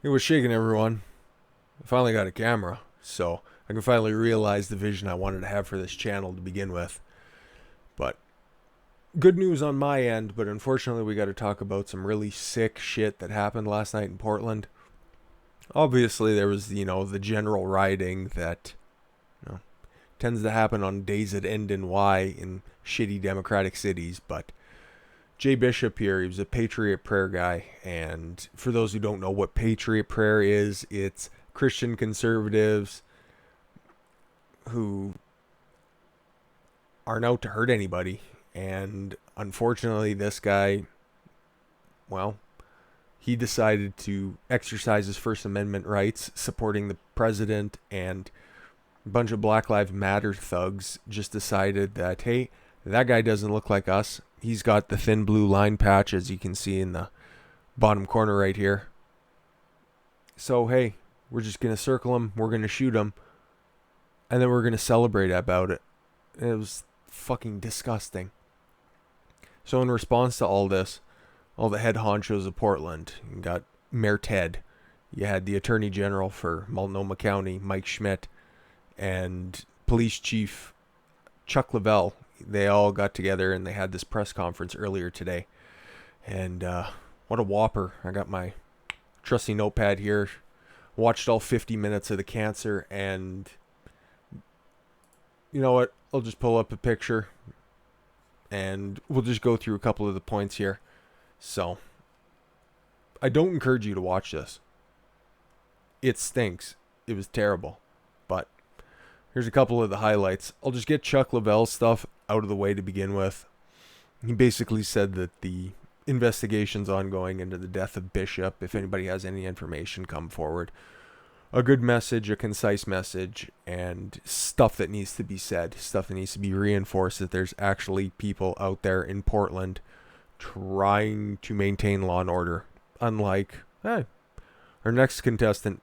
It was shaking, everyone. I finally got a camera, so I can finally realize the vision I wanted to have for this channel to begin with. But good news on my end, but unfortunately we got to talk about some really sick shit that happened last night in Portland. Obviously there was, the general rioting that, you know, tends to happen on days that end in Y in shitty democratic cities, but Jay Bishop here, he was a Patriot Prayer guy, and for those who don't know what Patriot Prayer is, it's Christian conservatives who aren't out to hurt anybody. And unfortunately, this guy, well, he decided to exercise his First Amendment rights, supporting the president, and a bunch of Black Lives Matter thugs just decided that, hey, that guy doesn't look like us. He's got the thin blue line patch, as you can see in the bottom corner right here. So, hey, we're just going to circle him, we're going to shoot him, and then we're going to celebrate about it. It was fucking disgusting. So in response to all this, all the head honchos of Portland, you got Mayor Ted, you had the Attorney General for Multnomah County, Mike Schmidt, and Police Chief Chuck Lavelle. They all got together and they had this press conference earlier today. And what a whopper. I got my trusty notepad here, watched all 50 minutes of the cancer, and you know what? I'll just pull up a picture and we'll just go through a couple of the points here. So, I don't encourage you to watch this. It stinks. It was terrible. But here's a couple of the highlights. I'll just get Chuck Lavelle's stuff out of the way to begin with. He basically said that the investigation's ongoing into the death of Bishop. If anybody has any information, come forward. A good message, a concise message, and stuff that needs to be said, stuff that needs to be reinforced, that there's actually people out there in Portland trying to maintain law and order. Unlike our next contestant,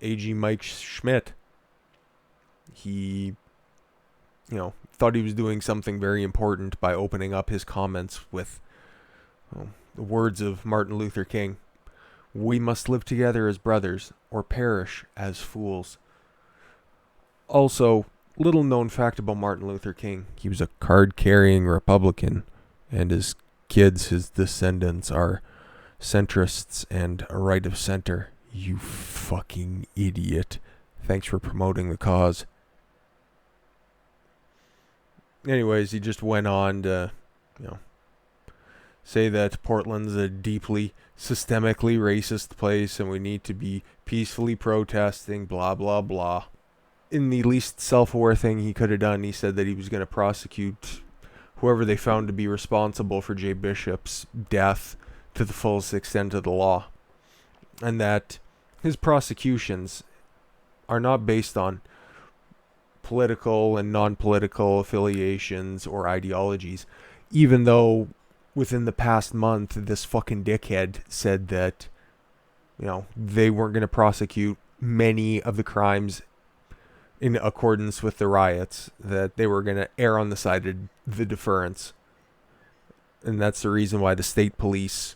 AG Mike Schmidt. He, thought he was doing something very important by opening up his comments with the words of Martin Luther King. We must live together as brothers or perish as fools. Also, little known fact about Martin Luther King. He was a card-carrying Republican, and his kids, his descendants, are centrists and a right of center. You fucking idiot. Thanks for promoting the cause. Anyways, he just went on to, say that Portland's a deeply systemically racist place and we need to be peacefully protesting, blah, blah, blah. In the least self-aware thing he could have done, he said that he was going to prosecute whoever they found to be responsible for Jay Bishop's death to the fullest extent of the law. And that his prosecutions are not based on political and non-political affiliations or ideologies, even though within the past month, this fucking dickhead said that, they weren't going to prosecute many of the crimes in accordance with the riots, that they were going to err on the side of the deference. And that's the reason why the state police,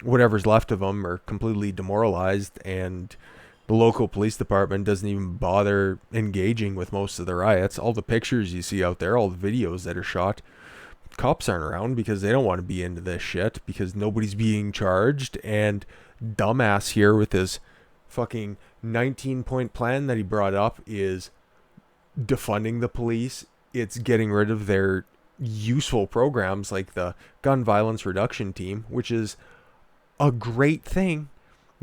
whatever's left of them, are completely demoralized, and the local police department doesn't even bother engaging with most of the riots. All the pictures you see out there, all the videos that are shot, cops aren't around because they don't want to be into this shit because nobody's being charged. And dumbass here with his fucking 19-point plan that he brought up is defunding the police. It's getting rid of their useful programs like the gun violence reduction team, which is a great thing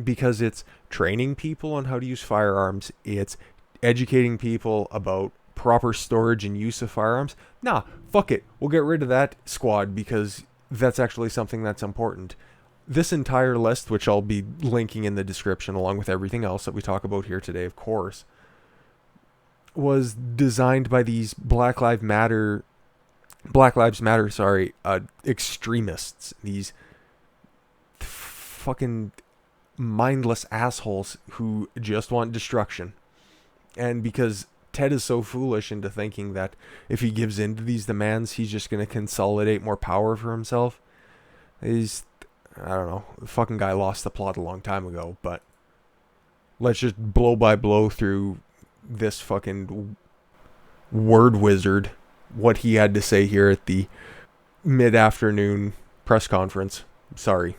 because it's training people on how to use firearms. It's educating people about proper storage and use of firearms. Nah, fuck it. We'll get rid of that squad because that's actually something that's important. This entire list, which I'll be linking in the description along with everything else that we talk about here today, of course, was designed by these Black Lives Matter, extremists. These fucking mindless assholes who just want destruction. And because Ted is so foolish into thinking that if he gives in to these demands, he's just going to consolidate more power for himself. I don't know. The fucking guy lost the plot a long time ago, but let's just blow by blow through this fucking word wizard, what he had to say here at the mid-afternoon press conference. Sorry,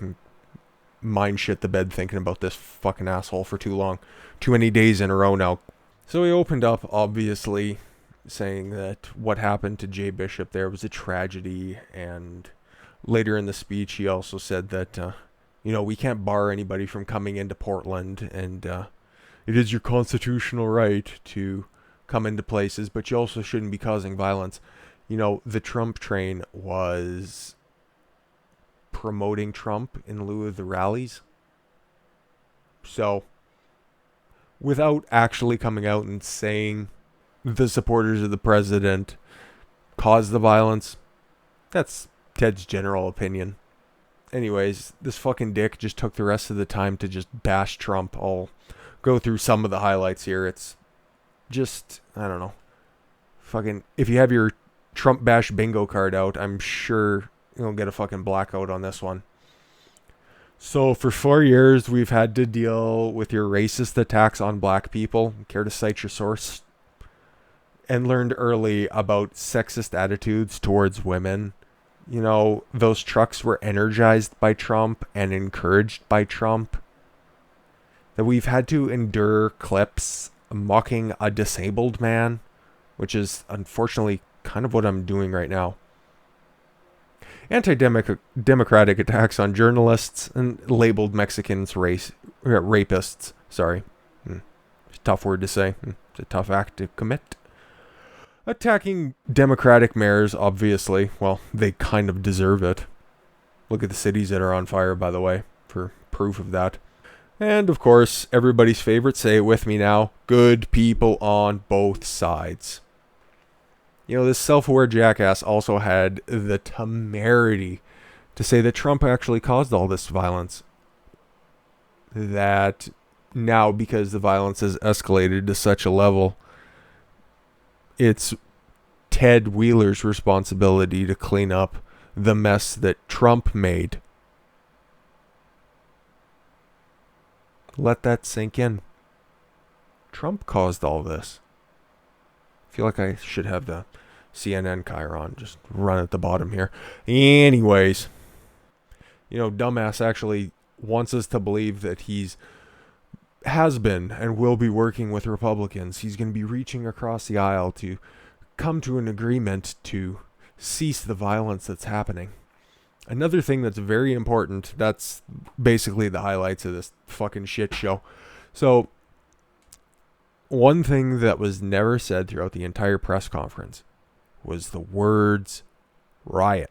mind shit the bed thinking about this fucking asshole for too long. Too many days in a row now. So he opened up, obviously, saying that what happened to Jay Bishop there was a tragedy, and later in the speech he also said that, we can't bar anybody from coming into Portland, and it is your constitutional right to come into places, but you also shouldn't be causing violence. The Trump train was promoting Trump in lieu of the rallies. So, without actually coming out and saying the supporters of the president caused the violence, that's Ted's general opinion. Anyways, this fucking dick just took the rest of the time to just bash Trump. I'll go through some of the highlights here. It's just, I don't know. Fucking, if you have your Trump bash bingo card out, I'm sure you'll get a fucking blackout on this one. So for 4 years, we've had to deal with your racist attacks on black people. Care to cite your source? And learned early about sexist attitudes towards women. Those trucks were energized by Trump and encouraged by Trump. That we've had to endure clips mocking a disabled man, which is unfortunately kind of what I'm doing right now. Anti-democratic attacks on journalists and labeled Mexicans rapists. Sorry. It's a tough word to say. It's a tough act to commit. Attacking Democratic mayors, obviously. Well, they kind of deserve it. Look at the cities that are on fire, by the way, for proof of that. And, of course, everybody's favorite, say it with me now, good people on both sides. This self-aware jackass also had the temerity to say that Trump actually caused all this violence. That now, because the violence has escalated to such a level, it's Ted Wheeler's responsibility to clean up the mess that Trump made. Let that sink in. Trump caused all this. I feel like I should have the CNN Chiron just run at the bottom here. Anyways, dumbass actually wants us to believe that has been and will be working with Republicans. He's going to be reaching across the aisle to come to an agreement to cease the violence that's happening. Another thing that's very important, that's basically the highlights of this fucking shit show. So, one thing that was never said throughout the entire press conference was the words riot.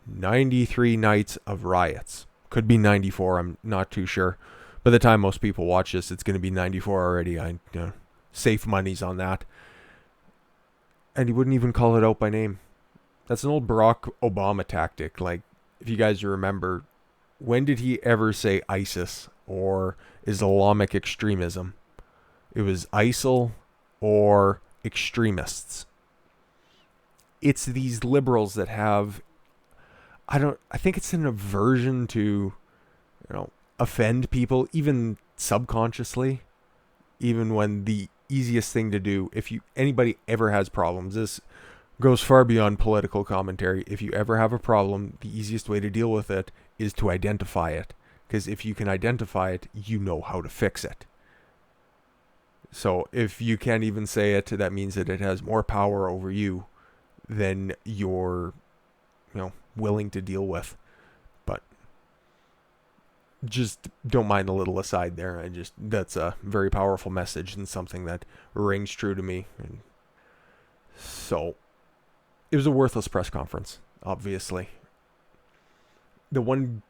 93 nights of riots. Could be 94, I'm not too sure. By the time most people watch this, it's going to be 94 already. I safe monies on that. And he wouldn't even call it out by name. That's an old Barack Obama tactic. Like, if you guys remember, when did he ever say ISIS or Islamic extremism? It was ISIL or extremists. It's these liberals that have, I think it's an aversion to, offend people, even subconsciously, even when the easiest thing to do, if anybody ever has problems, this goes far beyond political commentary. If you ever have a problem, the easiest way to deal with it is to identify it. Because if you can identify it, you know how to fix it. So if you can't even say it, that means that it has more power over you than you're, willing to deal with. But just don't mind a little aside there. That's a very powerful message and something that rings true to me. And so it was a worthless press conference, obviously. The one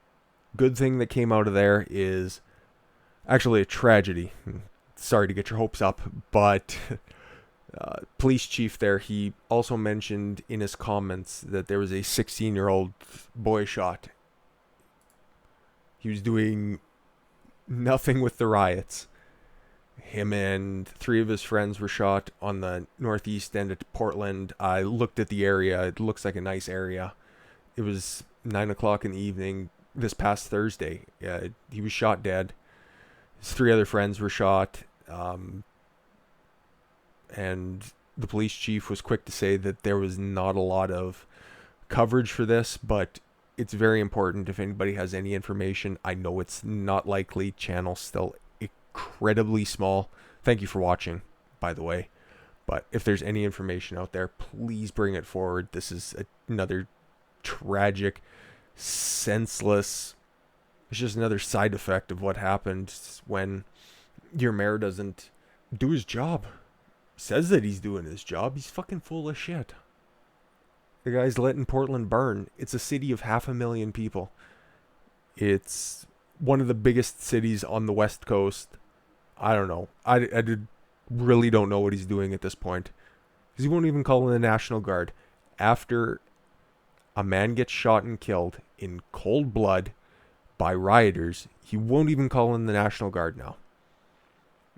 good thing that came out of there is actually a tragedy. Sorry to get your hopes up, but police chief there, he also mentioned in his comments that there was a 16-year-old boy shot. He was doing nothing with the riots. Him and 3 of his friends were shot on the northeast end of Portland. I looked at the area. It looks like a nice area. It was 9 o'clock in the evening this past Thursday. He was shot dead. His three other friends were shot. And the police chief was quick to say that there was not a lot of coverage for this, but it's very important. If anybody has any information, I know it's not likely. Channel's still incredibly small. Thank you for watching, by the way. But if there's any information out there, please bring it forward. This is another tragic, senseless, it's just another side effect of what happened when your mayor doesn't do his job. Says that he's doing his job. He's fucking full of shit. The guy's letting Portland burn. It's a city of 500,000 people. It's one of the biggest cities on the West Coast. I don't know. Really don't know what he's doing at this point. Because he won't even call in the National Guard. After a man gets shot and killed in cold blood by rioters, he won't even call in the National Guard now.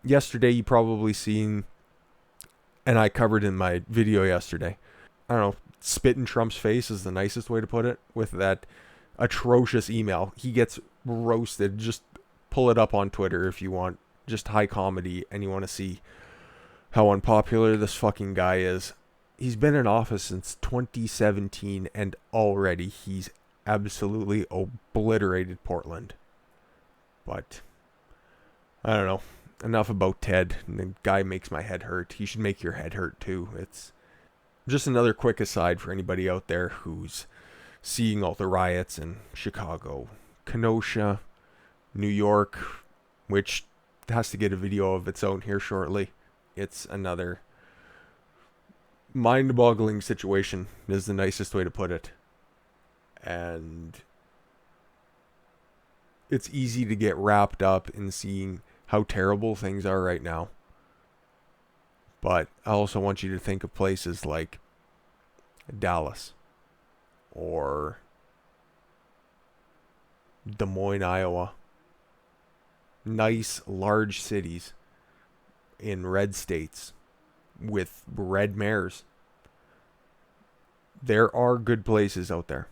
Yesterday, you probably seen, and I covered in my video yesterday, I don't know, spit in Trump's face is the nicest way to put it, with that atrocious email. He gets roasted. Just pull it up on Twitter if you want just high comedy and you want to see how unpopular this fucking guy is. He's been in office since 2017 and already he's absolutely obliterated Portland. But I don't know. Enough about Ted. The guy makes my head hurt. He should make your head hurt too. It's just another quick aside for anybody out there who's seeing all the riots in Chicago, Kenosha, New York, which has to get a video of its own here shortly. It's another mind-boggling situation is the nicest way to put it. And it's easy to get wrapped up in seeing how terrible things are right now. But I also want you to think of places like Dallas or Des Moines, Iowa. Nice, large cities in red states with red mayors. There are good places out there.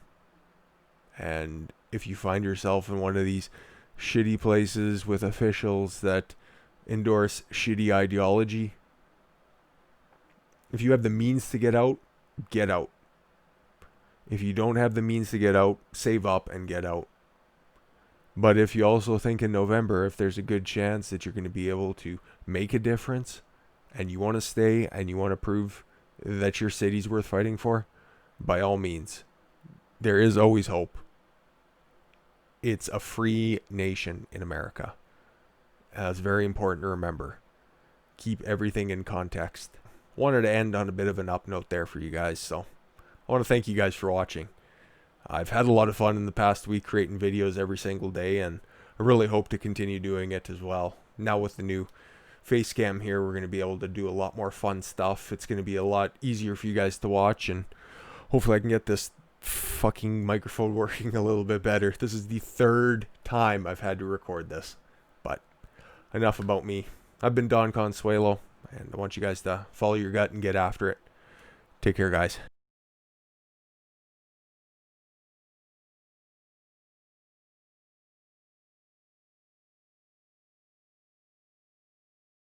And if you find yourself in one of these shitty places with officials that endorse shitty ideology, if you have the means to get out, get out. If you don't have the means to get out, save up and get out. But if you also think in November, if there's a good chance that you're going to be able to make a difference and you want to stay and you want to prove that your city's worth fighting for, by all means, there is always hope. It's a free nation in America. It's very important to remember. Keep everything in context. Wanted to end on a bit of an up note there for you guys, so I want to thank you guys for watching. I've had a lot of fun in the past week creating videos every single day, and I really hope to continue doing it as well. Now with the new face cam here, we're going to be able to do a lot more fun stuff. It's going to be a lot easier for you guys to watch, and hopefully I can get this fucking microphone working a little bit better. This is the third time I've had to record this, but enough about me. I've been Khan-Swaylo, and I want you guys to follow your gut and get after it. Take care, guys.